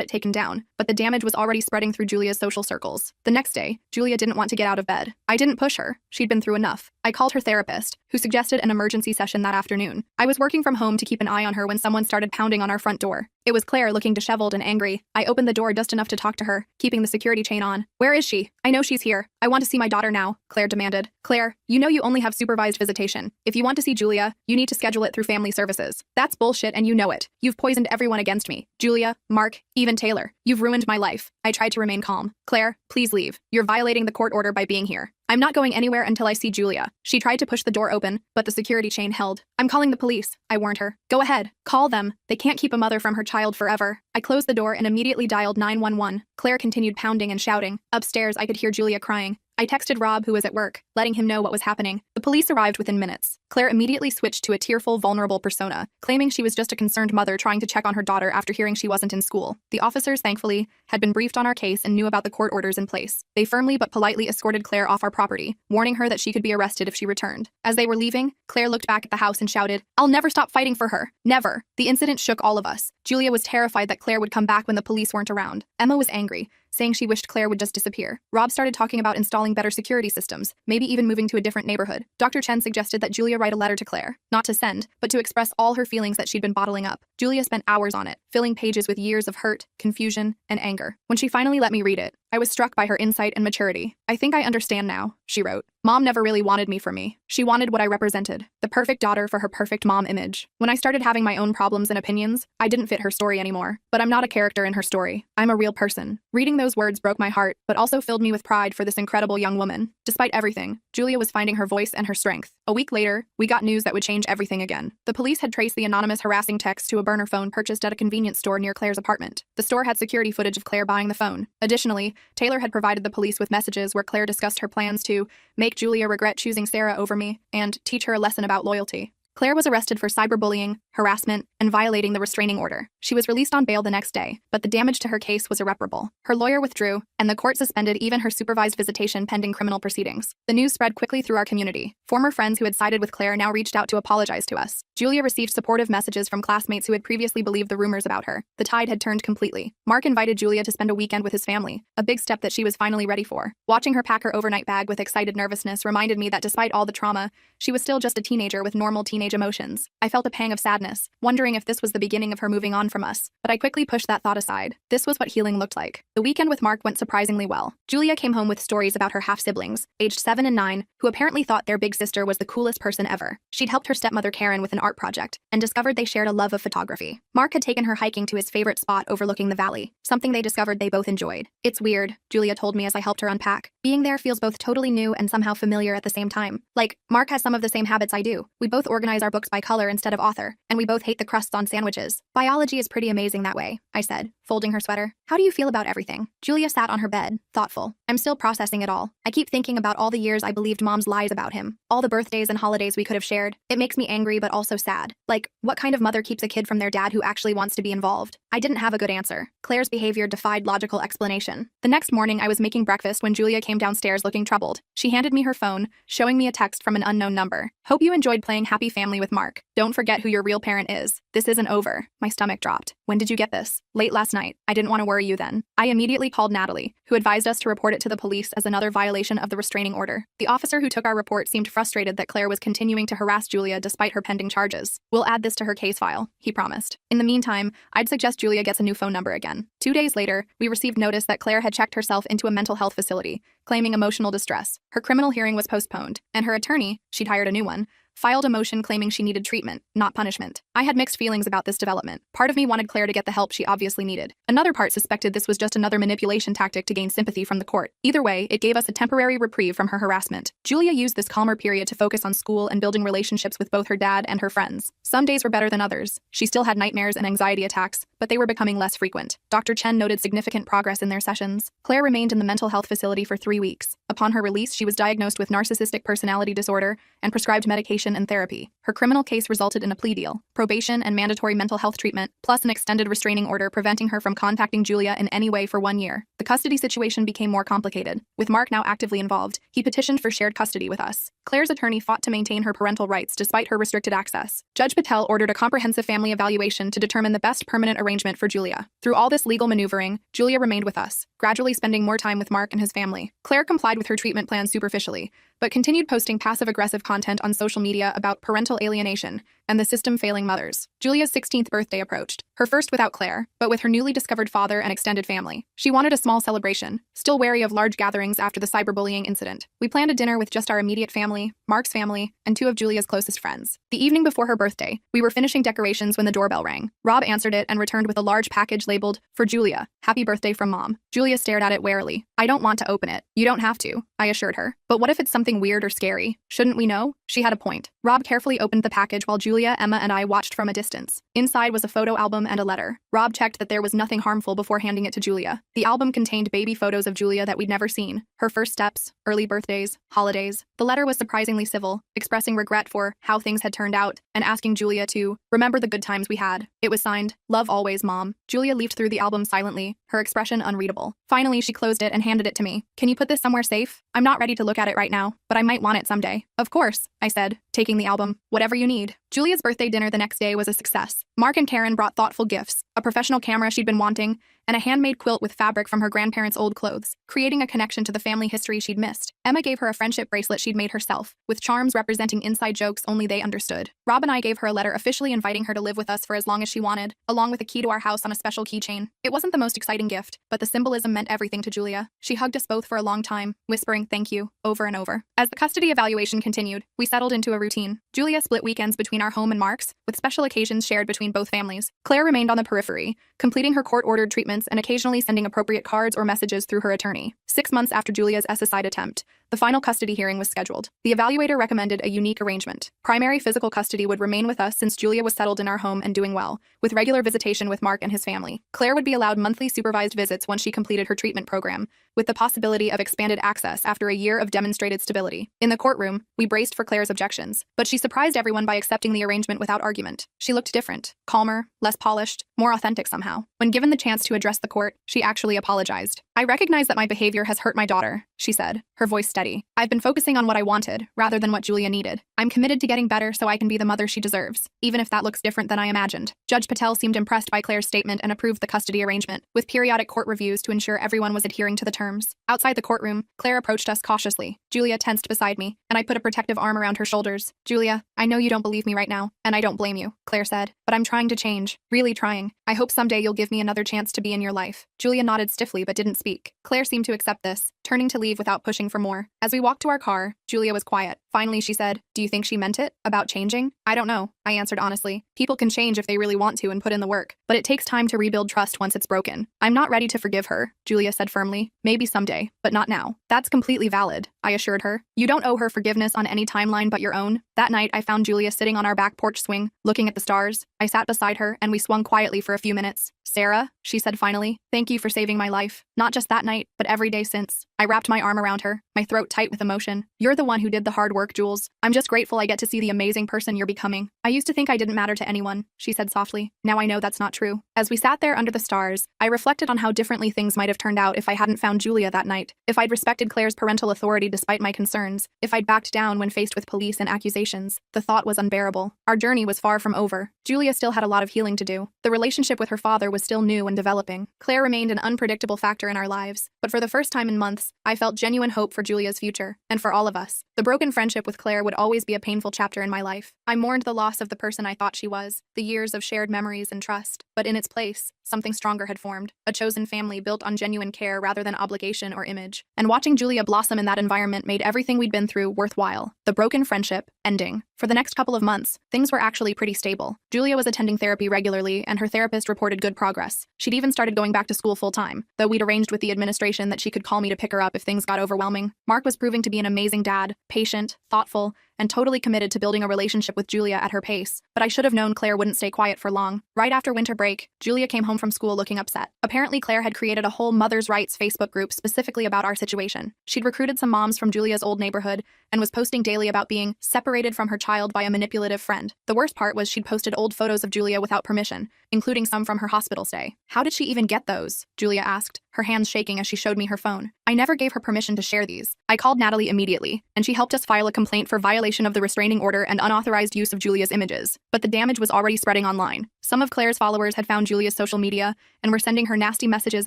it taken down, but the damage was already spreading through Julia's social circles. The next day, Julia didn't want to get out of bed. I didn't push her. She'd been through enough. I called her therapist, who suggested an emergency session that afternoon. I was working from home to keep an eye on her when someone started pounding on our front door. It was Claire, looking disheveled and angry. I opened the door just enough to talk to her, keeping the security chain on. "Where is she? I know she's here. I want to see my daughter now," Claire demanded. "Claire, you know you only have supervised visitation. If you want to see Julia, you need to schedule it through family services." "That's bullshit and you know it. You've poisoned everyone against me. Julia, Mark, even Taylor. You've ruined my life." I tried to remain calm. "Claire, please leave. You're violating the court order by being here. I'm not going anywhere until I see Julia." She tried to push the door open, but the security chain held. "I'm calling the police," I warned her. "Go ahead. Call them. They can't keep a mother from her child forever." I closed the door and immediately dialed 911. Claire continued pounding and shouting. Upstairs, I could hear Julia crying. I texted Rob, who was at work, letting him know what was happening. The police arrived within minutes. Claire immediately switched to a tearful, vulnerable persona, claiming she was just a concerned mother trying to check on her daughter after hearing she wasn't in school. The officers, thankfully, had been briefed on our case and knew about the court orders in place. They firmly but politely escorted Claire off our property, warning her that she could be arrested if she returned. As they were leaving, Claire looked back at the house and shouted, "I'll never stop fighting for her. Never." The incident shook all of us. Julia was terrified that Claire would come back when the police weren't around. Emma was angry, saying she wished Claire would just disappear. Rob started talking about installing better security systems, maybe even moving to a different neighborhood. Dr. Chen suggested that Julia write a letter to Claire, not to send, but to express all her feelings that she'd been bottling up. Julia spent hours on it, filling pages with years of hurt, confusion, and anger. When she finally let me read it, I was struck by her insight and maturity. "I think I understand now," she wrote. "Mom never really wanted me for me. She wanted what I represented, the perfect daughter for her perfect mom image. When I started having my own problems and opinions, I didn't fit her story anymore. But I'm not a character in her story. I'm a real person." Reading those words broke my heart, but also filled me with pride for this incredible young woman. Despite everything, Julia was finding her voice and her strength. A week later, we got news that would change everything again. The police had traced the anonymous harassing text to a burner phone purchased at a convenience store near Claire's apartment. The store had security footage of Claire buying the phone. Additionally, Taylor had provided the police with messages where Claire discussed her plans to make Julia regret choosing Sarah over me and teach her a lesson about loyalty. Claire was arrested for cyberbullying, harassment, and violating the restraining order. She was released on bail the next day, but the damage to her case was irreparable. Her lawyer withdrew, and the court suspended even her supervised visitation pending criminal proceedings. The news spread quickly through our community. Former friends who had sided with Claire now reached out to apologize to us. Julia received supportive messages from classmates who had previously believed the rumors about her. The tide had turned completely. Mark invited Julia to spend a weekend with his family, a big step that she was finally ready for. Watching her pack her overnight bag with excited nervousness reminded me that despite all the trauma, she was still just a teenager with normal teenage emotions. I felt a pang of sadness, wondering if this was the beginning of her moving on from us, but I quickly pushed that thought aside. This was what healing looked like. The weekend with Mark went surprisingly well. Julia came home with stories about her half-siblings, aged 7 and 9, who apparently thought their big sister was the coolest person ever. She'd helped her stepmother Karen with an art project, and discovered they shared a love of photography. Mark had taken her hiking to his favorite spot overlooking the valley, something they discovered they both enjoyed. "It's weird," Julia told me as I helped her unpack. "Being there feels both totally new and somehow familiar at the same time. Like, Mark has some of the same habits I do. We both organize our books by color instead of author, and we both hate the crusts on sandwiches. Biology is pretty amazing that way," I said, folding her sweater. "How do you feel about everything?" Julia sat on her bed, thoughtful. "I'm still processing it all. I keep thinking about all the years I believed Mom's lies about him, all the birthdays and holidays we could have shared. It makes me angry but also sad. Like, what kind of mother keeps a kid from their dad who actually wants to be involved?" I didn't have a good answer. Claire's behavior defied logical explanation. The next morning, I was making breakfast when Julia came downstairs looking troubled. She handed me her phone, showing me a text from an unknown number. "Hope you enjoyed playing Happy Family with Mark. Don't forget who your real parent is. This isn't over." My stomach dropped. "When did you get this?" "Late last night. I didn't want to worry you then." I immediately called Natalie, who advised us to report it to the police as another violation of the restraining order. The officer who took our report seemed frustrated that Claire was continuing to harass Julia despite her pending charges. "We'll add this to her case file," he promised. "In the meantime, I'd suggest Julia gets a new phone number again." 2 days later, we received notice that Claire had checked herself into a mental health facility, claiming emotional distress. Her criminal hearing was postponed, and her attorney, she'd hired a new one, filed a motion claiming she needed treatment, not punishment. I had mixed feelings about this development. Part of me wanted Claire to get the help she obviously needed. Another part suspected this was just another manipulation tactic to gain sympathy from the court. Either way, it gave us a temporary reprieve from her harassment. Julia used this calmer period to focus on school and building relationships with both her dad and her friends. Some days were better than others. She still had nightmares and anxiety attacks, but they were becoming less frequent. Dr. Chen noted significant progress in their sessions. Claire remained in the mental health facility for 3 weeks. Upon her release, she was diagnosed with narcissistic personality disorder and prescribed medication and therapy. Her criminal case resulted in a plea deal, probation and mandatory mental health treatment, plus an extended restraining order preventing her from contacting Julia in any way for 1 year. The custody situation became more complicated. With Mark now actively involved, he petitioned for shared custody with us. Claire's attorney fought to maintain her parental rights despite her restricted access. Judge Patel ordered a comprehensive family evaluation to determine the best permanent arrangement for Julia. Through all this legal maneuvering, Julia remained with us, gradually spending more time with Mark and his family. Claire complied with her treatment plan superficially, but continued posting passive-aggressive content on social media about parental alienation and the system failing mothers. Julia's 16th birthday approached, her first without Claire, but with her newly discovered father and extended family. She wanted a small celebration, still wary of large gatherings after the cyberbullying incident. We planned a dinner with just our immediate family, Mark's family, and 2 of Julia's closest friends. The evening before her birthday, we were finishing decorations when the doorbell rang. Rob answered it and returned with a large package labeled, "For Julia, happy birthday from Mom." Julia stared at it warily. "I don't want to open it." "You don't have to," I assured her. "But what if it's something weird or scary? Shouldn't we know?" She had a point. Rob carefully opened the package while Julia, Emma, and I watched from a distance. Inside was a photo album and a letter. Rob checked that there was nothing harmful before handing it to Julia. The album contained baby photos of Julia that we'd never seen, her first steps, early birthdays, holidays. The letter was surprisingly civil, expressing regret for how things had turned out and asking Julia to remember the good times we had. It was signed, "Love always, Mom." Julia leafed through the album silently, her expression unreadable. Finally, she closed it and handed it to me. "Can you put this somewhere safe? I'm not ready to look at it right now, but I might want it someday." "Of course," I said, taking the album. "Whatever you need." Julia's birthday dinner the next day was a success. Mark and Karen brought thoughtful gifts, a professional camera she'd been wanting, and a handmade quilt with fabric from her grandparents' old clothes, creating a connection to the family history she'd missed. Emma gave her a friendship bracelet she'd made herself, with charms representing inside jokes only they understood. Rob and I gave her a letter officially inviting her to live with us for as long as she wanted, along with a key to our house on a special keychain. It wasn't the most exciting gift, but the symbolism meant everything to Julia. She hugged us both for a long time, whispering "thank you" over and over. As the custody evaluation continued, we settled into a routine. Julia split weekends between our home and Mark's, with special occasions shared between both families. Claire remained on the periphery, completing her court-ordered treatments and occasionally sending appropriate cards or messages through her attorney. 6 months after Julia's SSI attempt, the final custody hearing was scheduled. The evaluator recommended a unique arrangement. Primary physical custody would remain with us since Julia was settled in our home and doing well, with regular visitation with Mark and his family. Claire would be allowed monthly supervised visits once she completed her treatment program, with the possibility of expanded access after a year of demonstrated stability. In the courtroom, we braced for Claire's objections, but she surprised everyone by accepting the arrangement without argument. She looked different, calmer, less polished, more authentic somehow. When given the chance to address the court, she actually apologized. "I recognize that my behavior has hurt my daughter," she said, her voice steady. "I've been focusing on what I wanted, rather than what Julia needed. I'm committed to getting better so I can be the mother she deserves, even if that looks different than I imagined." Judge Patel seemed impressed by Claire's statement and approved the custody arrangement, with periodic court reviews to ensure everyone was adhering to the terms. Outside the courtroom, Claire approached us cautiously. Julia tensed beside me, and I put a protective arm around her shoulders. "Julia, I know you don't believe me right now, and I don't blame you," Claire said, "but I'm trying to change, really trying. I hope someday you'll give me another chance to be in your life." Julia nodded stiffly but didn't speak. Claire seemed to accept this, turning to leave without pushing for more. As we walked to our car, Julia was quiet. Finally, she said, "Do you think she meant it? About changing?" "I don't know," I answered honestly. "People can change if they really want to and put in the work, but it takes time to rebuild trust once it's broken." "I'm not ready to forgive her," Julia said firmly. "Maybe someday, but not now." "That's completely valid," I assured her. "You don't owe her forgiveness on any timeline but your own." That night, I found Julia sitting on our back porch swing, looking at the stars. I sat beside her, and we swung quietly for a few minutes. "Sarah," she said finally, "thank you for saving my life. Not just that night, but every day since." I wrapped my arm around her, my throat tight with emotion. "You're the one who did the hard work, Jules. I'm just grateful I get to see the amazing person you're becoming." "I used to think I didn't matter to anyone," she said softly. "Now I know that's not true." As we sat there under the stars, I reflected on how differently things might have turned out if I hadn't found Julia that night, if I'd respected Claire's parental authority despite my concerns, if I'd backed down when faced with police and accusations. The thought was unbearable. Our journey was far from over. Julia still had a lot of healing to do. The relationship with her father was still new and developing. Claire remained an unpredictable factor in our lives, but for the first time in months, I felt genuine hope for Julia's Julia's future, and for all of us. The broken friendship with Claire would always be a painful chapter in my life. I mourned the loss of the person I thought she was, the years of shared memories and trust, but in its place, something stronger had formed, a chosen family built on genuine care rather than obligation or image. And watching Julia blossom in that environment made everything we'd been through worthwhile. The broken friendship ending. For the next couple of months, things were actually pretty stable. Julia was attending therapy regularly, and her therapist reported good progress. She'd even started going back to school full-time, though we'd arranged with the administration that she could call me to pick her up if things got overwhelming. Mark was proving to be an amazing dad, patient, thoughtful, and totally committed to building a relationship with Julia at her pace, but I should have known Claire wouldn't stay quiet for long. Right after winter break, Julia came home from school looking upset. Apparently, Claire had created a whole Mother's Rights Facebook group specifically about our situation. She'd recruited some moms from Julia's old neighborhood and was posting daily about being separated from her child by a manipulative friend. The worst part was she'd posted old photos of Julia without permission, including some from her hospital stay. How did she even get those? Julia asked, her hands shaking as she showed me her phone. I never gave her permission to share these. I called Natalie immediately, and she helped us file a complaint for violation of the restraining order and unauthorized use of Julia's images. But the damage was already spreading online. Some of Claire's followers had found Julia's social media and were sending her nasty messages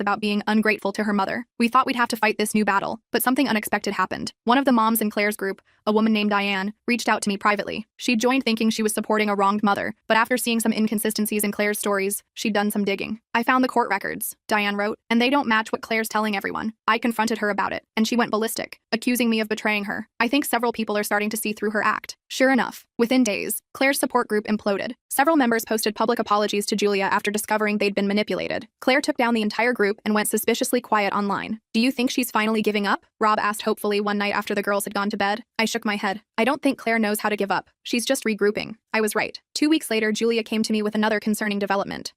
about being ungrateful to her mother. We thought we'd have to fight this new battle, but something unexpected happened. One of the moms in Claire's group, a woman named Diane, reached out to me privately. She'd joined thinking she was supporting a wronged mother, but after seeing some inconsistencies in Claire's stories, she'd done some digging. I found the court records, Diane wrote, and they don't match what Claire's telling everyone. I confronted her about it, and she went ballistic, accusing me of betraying her. I think several people are starting to see through her act. Sure enough, within days, Claire's support group imploded. Several members posted public apologies to Julia after discovering they'd been manipulated. Claire took down the entire group and went suspiciously quiet online. Do you think she's finally giving up? Rob asked hopefully one night after the girls had gone to bed. I shook my head. I don't think Claire knows how to give up. She's just regrouping. I was right. 2 weeks later, Julia came to me with another concerning development.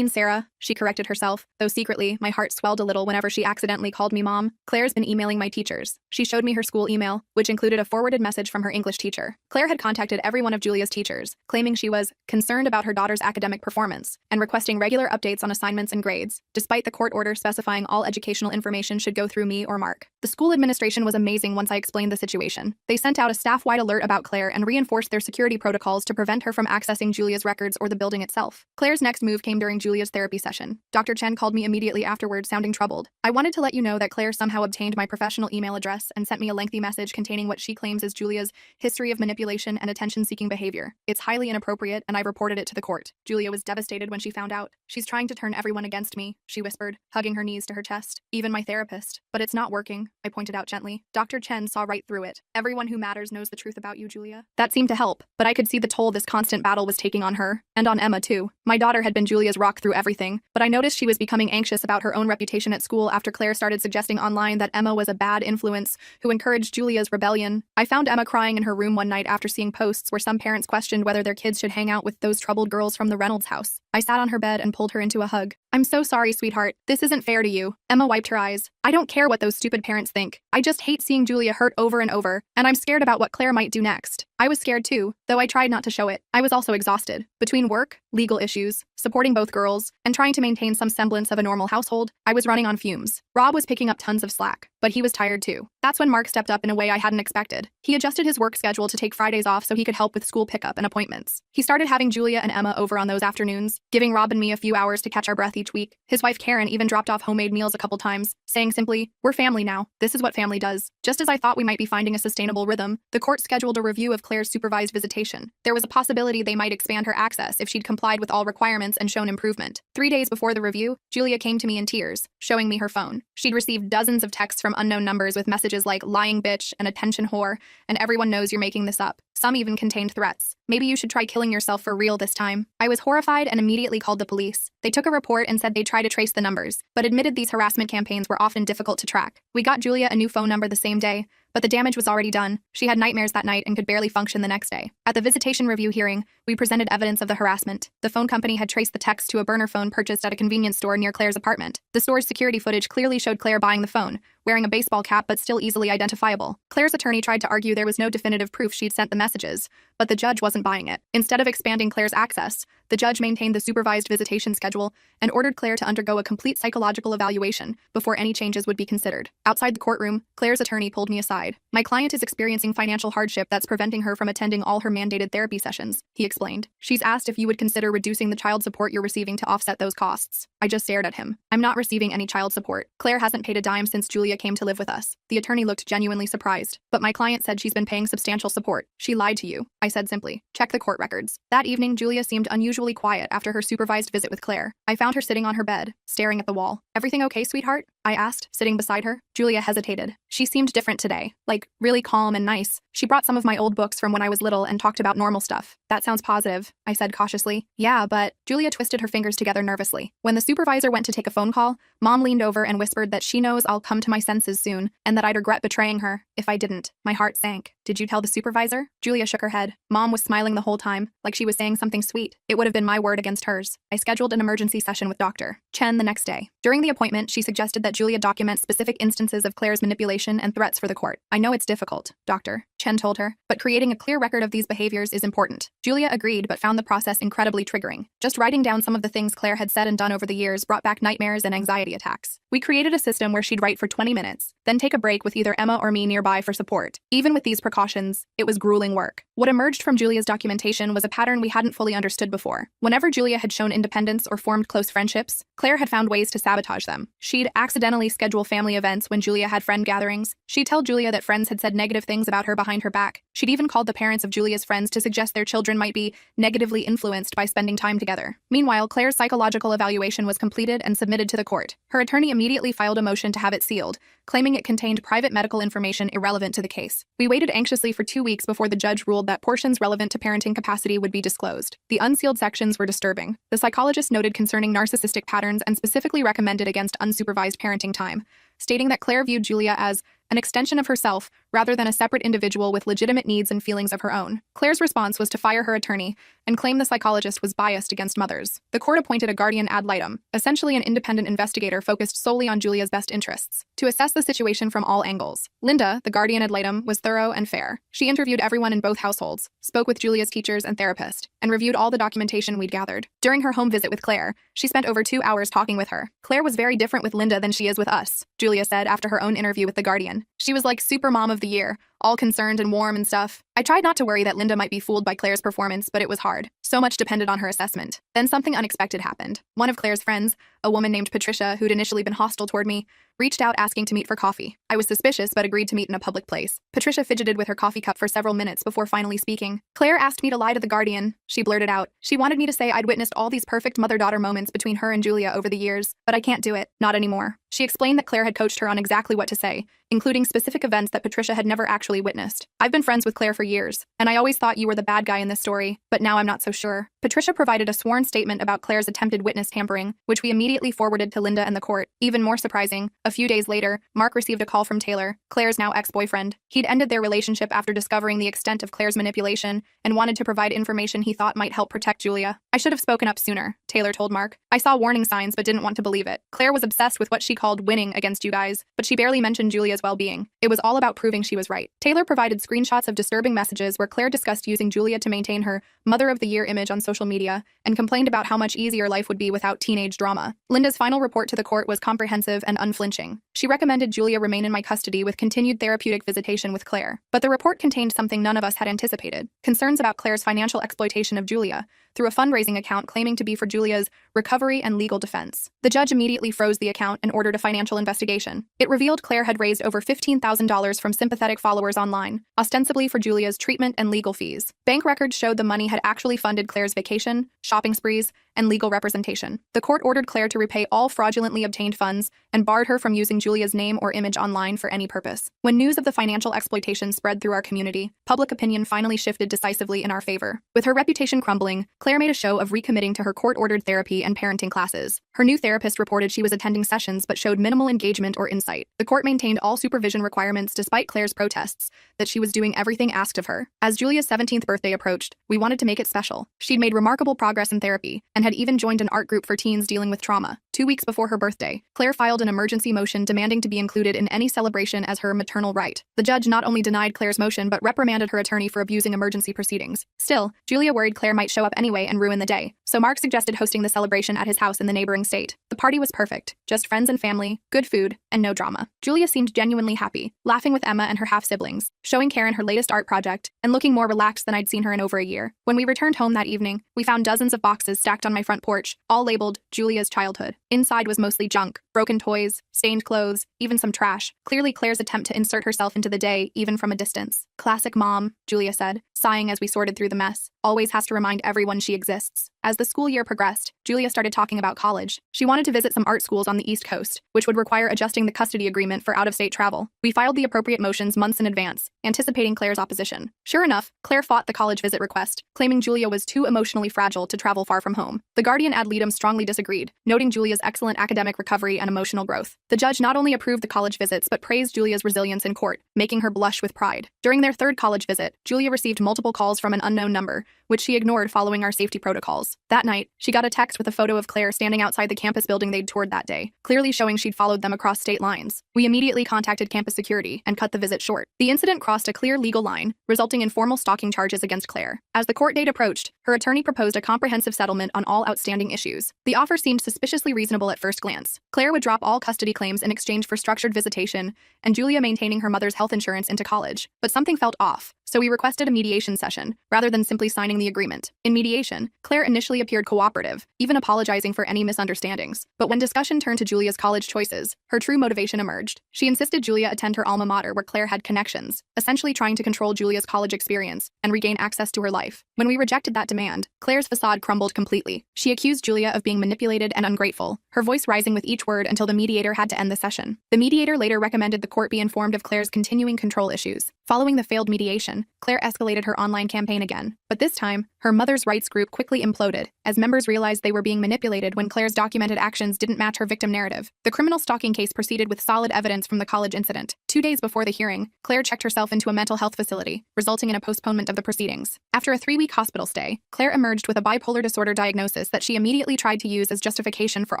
Sarah, she corrected herself, though secretly, my heart swelled a little whenever she accidentally called me Mom. Claire's been emailing my teachers. She showed me her school email, which included a forwarded message from her English teacher. Claire had contacted every one of Julia's teachers, claiming she was concerned about her daughter's academic performance and requesting regular updates on assignments and grades, despite the court order specifying all educational information should go through me or Mark. The school administration was amazing once I explained the situation. They sent out a staff-wide alert about Claire and reinforced their security protocols to prevent her from accessing Julia's records or the building itself. Claire's next move came during Julia's therapy session. Dr. Chen called me immediately afterward, sounding troubled. I wanted to let you know that Claire somehow obtained my professional email address and sent me a lengthy message containing what she claims is Julia's history of manipulation and attention-seeking behavior. It's highly inappropriate, and I reported it to the court. Julia was devastated when she found out. She's trying to turn everyone against me, she whispered, hugging her knees to her chest. Even my therapist. But it's not working, I pointed out gently. Dr. Chen saw right through it. Everyone who matters knows the truth about you, Julia. That seemed to help, but I could see the toll this constant battle was taking on her, and on Emma too. My daughter had been Julia's rock through everything, but I noticed she was becoming anxious about her own reputation at school after Claire started suggesting online that Emma was a bad influence who encouraged Julia's rebellion. I found Emma crying in her room one night after seeing posts where some parents questioned whether their kids should hang out with those troubled girls from the Reynolds house. I sat on her bed and pulled her into a hug. I'm so sorry, sweetheart. This isn't fair to you. Emma wiped her eyes. I don't care what those stupid parents think. I just hate seeing Julia hurt over and over, and I'm scared about what Claire might do next. I was scared too, though I tried not to show it. I was also exhausted. Between work, legal issues, supporting both girls, and trying to maintain some semblance of a normal household, I was running on fumes. Rob was picking up tons of slack, but he was tired too. That's when Mark stepped up in a way I hadn't expected. He adjusted his work schedule to take Fridays off so he could help with school pickup and appointments. He started having Julia and Emma over on those afternoons, giving Rob and me a few hours to catch our breath each week. His wife Karen even dropped off homemade meals a couple times, saying simply, "We're family now. This is what family does." Just as I thought we might be finding a sustainable rhythm, the court scheduled a review of Claire's supervised visitation. There was a possibility they might expand her access if she'd complied with all requirements and shown improvement. 3 days before the review, Julia came to me in tears, showing me her phone. She'd received dozens of texts from unknown numbers with messages like lying bitch and attention whore, and everyone knows you're making this up. Some even contained threats. Maybe you should try killing yourself for real this time. I was horrified and immediately called the police. They took a report and said they'd try to trace the numbers, but admitted these harassment campaigns were often difficult to track. We got Julia a new phone number the same day, but the damage was already done. She had nightmares that night and could barely function the next day. At the visitation review hearing, we presented evidence of the harassment. The phone company had traced the text to a burner phone purchased at a convenience store near Claire's apartment. The store's security footage clearly showed Claire buying the phone, wearing a baseball cap but still easily identifiable. Claire's attorney tried to argue there was no definitive proof she'd sent the messages, but the judge wasn't buying it. Instead of expanding Claire's access, the judge maintained the supervised visitation schedule and ordered Claire to undergo a complete psychological evaluation before any changes would be considered. Outside the courtroom, Claire's attorney pulled me aside. "My client is experiencing financial hardship that's preventing her from attending all her mandated therapy sessions," he explained. "She's asked if you would consider reducing the child support you're receiving to offset those costs." I just stared at him. "I'm not receiving any child support. Claire hasn't paid a dime since Julia came to live with us." The attorney looked genuinely surprised. "But my client said she's been paying substantial support." "She lied to you," I said simply. "Check the court records." That evening, Julia seemed unusually quiet after her supervised visit with Claire. I found her sitting on her bed, staring at the wall. "Everything okay, sweetheart?" I asked, sitting beside her. Julia hesitated. She seemed different today, like really calm and nice. She brought some of my old books from when I was little and talked about normal stuff. "That sounds positive," I said cautiously. "Yeah, but..." Julia twisted her fingers together nervously. "When the supervisor went to take a phone call, Mom leaned over and whispered that she knows I'll come to my senses soon and that I'd regret betraying her if I didn't." My heart sank. "Did you tell the supervisor?" Julia shook her head. Mom was smiling the whole time, like she was saying something sweet. It would have been my word against hers. I scheduled an emergency session with Dr. Chen the next day. During the appointment, she suggested that Julia document specific instances of Claire's manipulation and threats for the court. "I know it's difficult," Dr. Chen told her, "but creating a clear record of these behaviors is important." Julia agreed but found the process incredibly triggering. Just writing down some of the things Claire had said and done over the years brought back nightmares and anxiety attacks. We created a system where she'd write for 20 minutes, then take a break with either Emma or me nearby for support. Even with these precautions, it was grueling work. What emerged from Julia's documentation was a pattern we hadn't fully understood before. Whenever Julia had shown independence or formed close friendships, Claire had found ways to sabotage them. She'd accidentally schedule family events when Julia had friend gatherings. She'd tell Julia that friends had said negative things about her behind her back. She'd even called the parents of Julia's friends to suggest their children might be negatively influenced by spending time together. Meanwhile, Claire's psychological evaluation was completed and submitted to the court. Her attorney immediately filed a motion to have it sealed, claiming it contained private medical information irrelevant to the case. We waited anxiously for 2 weeks before the judge ruled that portions relevant to parenting capacity would be disclosed. The unsealed sections were disturbing. The psychologist noted concerning narcissistic patterns and specifically recommended against unsupervised parenting time, stating that Claire viewed Julia as an extension of herself rather than a separate individual with legitimate needs and feelings of her own. Claire's response was to fire her attorney and claim the psychologist was biased against mothers. The court appointed a guardian ad litem, essentially an independent investigator focused solely on Julia's best interests, to assess the situation from all angles. Linda, the guardian ad litem, was thorough and fair. She interviewed everyone in both households, spoke with Julia's teachers and therapist, and reviewed all the documentation we'd gathered. During her home visit with Claire, she spent over 2 hours talking with her. "Claire was very different with Linda than she is with us," Julia said after her own interview with the guardian. "She was like super mom of the year, all concerned and warm and stuff." I tried not to worry that Linda might be fooled by Claire's performance, but it was hard. So much depended on her assessment. Then something unexpected happened. One of Claire's friends, a woman named Patricia, who'd initially been hostile toward me, reached out asking to meet for coffee. I was suspicious but agreed to meet in a public place. Patricia fidgeted with her coffee cup for several minutes before finally speaking. "Claire asked me to lie to the guardian," she blurted out. "She wanted me to say I'd witnessed all these perfect mother-daughter moments between her and Julia over the years, but I can't do it. Not anymore." She explained that Claire had coached her on exactly what to say, including specific events that Patricia had never actually witnessed. "I've been friends with Claire for years, and I always thought you were the bad guy in this story, but now I'm not so sure." Patricia provided a sworn statement about Claire's attempted witness tampering, which we immediately forwarded to Linda and the court. Even more surprising, a few days later, Mark received a call from Taylor, Claire's now ex-boyfriend. He'd ended their relationship after discovering the extent of Claire's manipulation and wanted to provide information he thought might help protect Julia. "I should have spoken up sooner," Taylor told Mark. "I saw warning signs but didn't want to believe it. Claire was obsessed with what she called winning against you guys, but she barely mentioned Julia's well-being. It was all about proving she was right." Taylor provided screenshots of disturbing messages where Claire discussed using Julia to maintain her Mother of the Year image on social media and complained about how much easier life would be without teenage drama. Linda's final report to the court was comprehensive and unflinching. She recommended Julia remain in my custody with continued therapeutic visitation with Claire. But the report contained something none of us had anticipated: concerns about Claire's financial exploitation of Julia through a fundraising account claiming to be for Julia's recovery and legal defense. The judge immediately froze the account and ordered a financial investigation. It revealed Claire had raised over $15,000 from sympathetic followers online, ostensibly for Julia's treatment and legal fees. Bank records showed the money had actually funded Claire's vacation, shopping sprees, and legal representation. The court ordered Claire to repay all fraudulently obtained funds and barred her from using Julia's name or image online for any purpose. When news of the financial exploitation spread through our community, public opinion finally shifted decisively in our favor. With her reputation crumbling, Claire made a show of recommitting to her court-ordered therapy and parenting classes. Her new therapist reported she was attending sessions but showed minimal engagement or insight. The court maintained all supervision requirements despite Claire's protests that she was doing everything asked of her. As Julia's 17th birthday approached, we wanted to make it special. She'd made remarkable progress in therapy and had even joined an art group for teens dealing with trauma. 2 weeks before her birthday, Claire filed an emergency motion demanding to be included in any celebration as her maternal right. The judge not only denied Claire's motion but reprimanded her attorney for abusing emergency proceedings. Still, Julia worried Claire might show up anyway and ruin the day, so Mark suggested hosting the celebration at his house in the neighboring state. The party was perfect, just friends and family, good food, and no drama. Julia seemed genuinely happy, laughing with Emma and her half-siblings, showing Karen her latest art project, and looking more relaxed than I'd seen her in over a year. When we returned home that evening, we found dozens of boxes stacked on my front porch, all labeled Julia's childhood. Inside was mostly junk, broken toys, stained clothes, even some trash. Clearly Claire's attempt to insert herself into the day, even from a distance. Classic mom, Julia said, sighing as we sorted through the mess. Always has to remind everyone she exists. As the school year progressed, Julia started talking about college. She wanted to visit some art schools on the East Coast, which would require adjusting the custody agreement for out-of-state travel. We filed the appropriate motions months in advance, anticipating Claire's opposition. Sure enough, Claire fought the college visit request, claiming Julia was too emotionally fragile to travel far from home. The guardian ad litem strongly disagreed, noting Julia's excellent academic recovery and emotional growth. The judge not only approved the college visits but praised Julia's resilience in court, making her blush with pride. During their third college visit, Julia received multiple calls from an unknown number, which she ignored following our safety protocols. That night, she got a text with a photo of Claire standing outside the campus building they'd toured that day, clearly showing she'd followed them across state lines. We immediately contacted campus security and cut the visit short. The incident crossed a clear legal line, resulting in formal stalking charges against Claire. As the court date approached, her attorney proposed a comprehensive settlement on all outstanding issues. The offer seemed suspiciously reasonable at first glance. Claire would drop all custody claims in exchange for structured visitation, and Julia maintaining her mother's health insurance into college. But something felt off, so we requested a mediation session, rather than simply signing the agreement. In mediation, Claire initially appeared cooperative, even apologizing for any misunderstandings. But when discussion turned to Julia's college choices, her true motivation emerged. She insisted Julia attend her alma mater where Claire had connections, essentially trying to control Julia's college experience and regain access to her life. When we rejected that demand, Claire's facade crumbled completely. She accused Julia of being manipulated and ungrateful, her voice rising with each word until the mediator had to end the session. The mediator later recommended the court be informed of Claire's continuing control issues. Following the failed mediation, Claire escalated her online campaign again. But this time, her mother's rights group quickly imploded, as members realized they were being manipulated when Claire's documented actions didn't match her victim narrative. The criminal stalking case proceeded with solid evidence from the college incident. 2 days before the hearing, Claire checked herself into a mental health facility, resulting in a postponement of the proceedings. After a 3-week hospital stay, Claire emerged with a bipolar disorder diagnosis that she immediately tried to use as justification for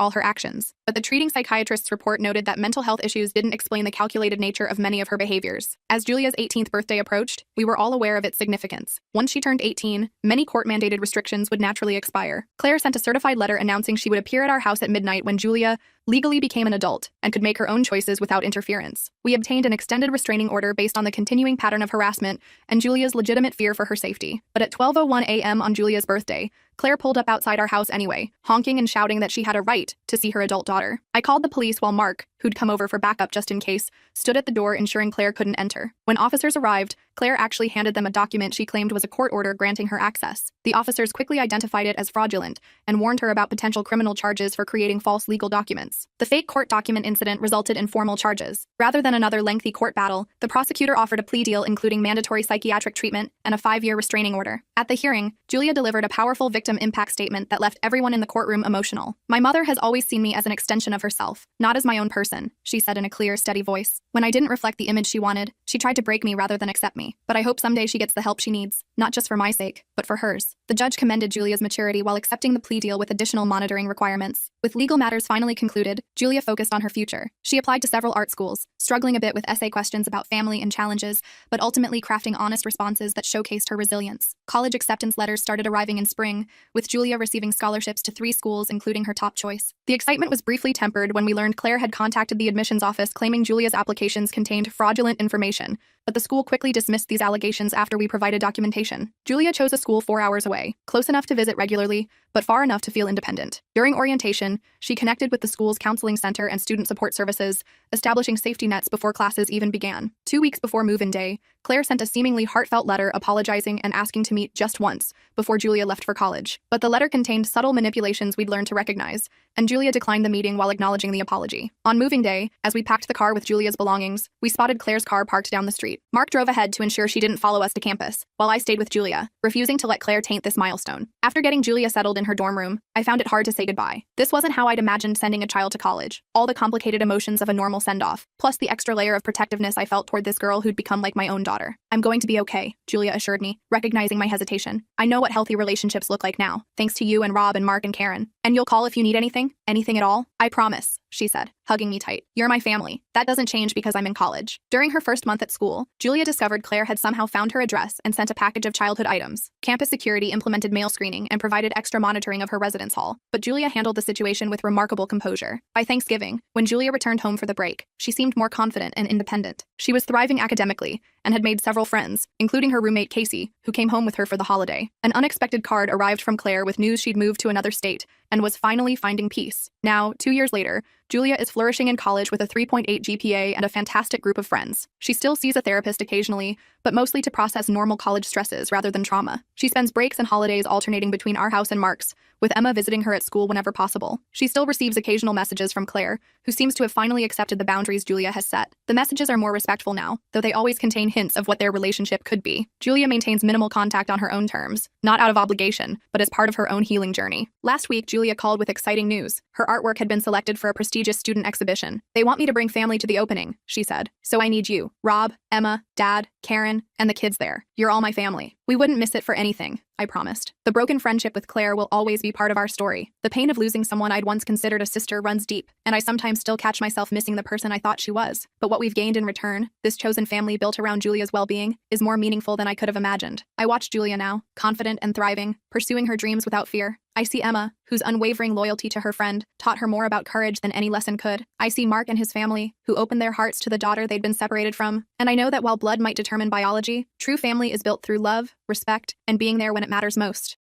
all her actions. But the treating psychiatrist's report noted that mental health issues didn't explain the calculated nature of many of her behaviors. As Julia's 18th birthday approached, we were all aware of its significance. Once she turned 18, many court-mandated restrictions would naturally expire. Claire sent a certified letter announcing she would appear at our house at midnight when Julia legally became an adult and could make her own choices without interference. We obtained an extended restraining order based on the continuing pattern of harassment and Julia's legitimate fear for her safety. But at 12:01 a.m. on Julia's birthday, Claire pulled up outside our house anyway, honking and shouting that she had a right to see her adult daughter. I called the police while Mark, who'd come over for backup just in case, stood at the door ensuring Claire couldn't enter. When officers arrived, Claire actually handed them a document she claimed was a court order granting her access. The officers quickly identified it as fraudulent and warned her about potential criminal charges for creating false legal documents. The fake court document incident resulted in formal charges. Rather than another lengthy court battle, the prosecutor offered a plea deal including mandatory psychiatric treatment and a 5-year restraining order. At the hearing, Julia delivered a powerful victim impact statement that left everyone in the courtroom emotional. "My mother has always seen me as an extension of herself, not as my own person," she said in a clear, steady voice. "When I didn't reflect the image she wanted, she tried to break me rather than accept me. But I hope someday she gets the help she needs, not just for my sake, but for hers." The judge commended Julia's maturity while accepting the plea deal with additional monitoring requirements. With legal matters finally concluded, Julia focused on her future. She applied to several art schools, struggling a bit with essay questions about family and challenges, but ultimately crafting honest responses that showcased her resilience. College acceptance letters started arriving in spring, with Julia receiving scholarships to 3 schools, including her top choice. The excitement was briefly tempered when we learned Claire had contacted the admissions office claiming Julia's applications contained fraudulent information, but the school quickly dismissed these allegations after we provided documentation. Julia chose a school 4 hours away, close enough to visit regularly, but far enough to feel independent. During orientation, she connected with the school's counseling center and student support services, establishing safety nets before classes even began. 2 weeks before move-in day, Claire sent a seemingly heartfelt letter apologizing and asking to meet just once before Julia left for college. But the letter contained subtle manipulations we'd learned to recognize, and Julia declined the meeting while acknowledging the apology. On moving day, as we packed the car with Julia's belongings, we spotted Claire's car parked down the street. late. Mark drove ahead to ensure she didn't follow us to campus, while I stayed with Julia, refusing to let Claire taint this milestone. After getting Julia settled in her dorm room, I found it hard to say goodbye. This wasn't how I'd imagined sending a child to college. All the complicated emotions of a normal send-off, plus the extra layer of protectiveness I felt toward this girl who'd become like my own daughter. I'm going to be okay, Julia assured me, recognizing my hesitation. I know what healthy relationships look like now, thanks to you and Rob and Mark and Karen. And you'll call if you need anything? Anything at all? I promise, she said, hugging me tight. You're my family. That doesn't change because I'm in college. During her first month at school, Julia discovered Claire had somehow found her address and sent a package of childhood items. Campus security implemented mail screening and provided extra monitoring of her residence hall, but Julia handled the situation with remarkable composure. By Thanksgiving, when Julia returned home for the break, she seemed more confident and independent. She was thriving academically and had made several friends, including her roommate Casey, who came home with her for the holiday. An unexpected card arrived from Claire with news she'd moved to another state and was finally finding peace. Now, 2 years later, Julia is flourishing in college with a 3.8 GPA and a fantastic group of friends. She still sees a therapist occasionally, but mostly to process normal college stresses rather than trauma. She spends breaks and holidays alternating between our house and Mark's, with Emma visiting her at school whenever possible. She still receives occasional messages from Claire, who seems to have finally accepted the boundaries Julia has set. The messages are more respectful now, though they always contain hints of what their relationship could be. Julia maintains minimal contact on her own terms, not out of obligation, but as part of her own healing journey. Last week, Julia called with exciting news. Her artwork had been selected for a prestigious student exhibition. They want me to bring family to the opening, she said. So I need you, Rob, Emma, Dad, Karen, and the kids there. You're all my family. We wouldn't miss it for anything, I promised. The broken friendship with Claire will always be part of our story. The pain of losing someone I'd once considered a sister runs deep, and I sometimes still catch myself missing the person I thought she was. But what we've gained in return, this chosen family built around Julia's well-being, is more meaningful than I could have imagined. I watch Julia now, confident and thriving, pursuing her dreams without fear. I see Emma, whose unwavering loyalty to her friend taught her more about courage than any lesson could. I see Mark and his family, who opened their hearts to the daughter they'd been separated from. And I know that while blood might determine biology, true family is built through love, respect, and being there when it matters most.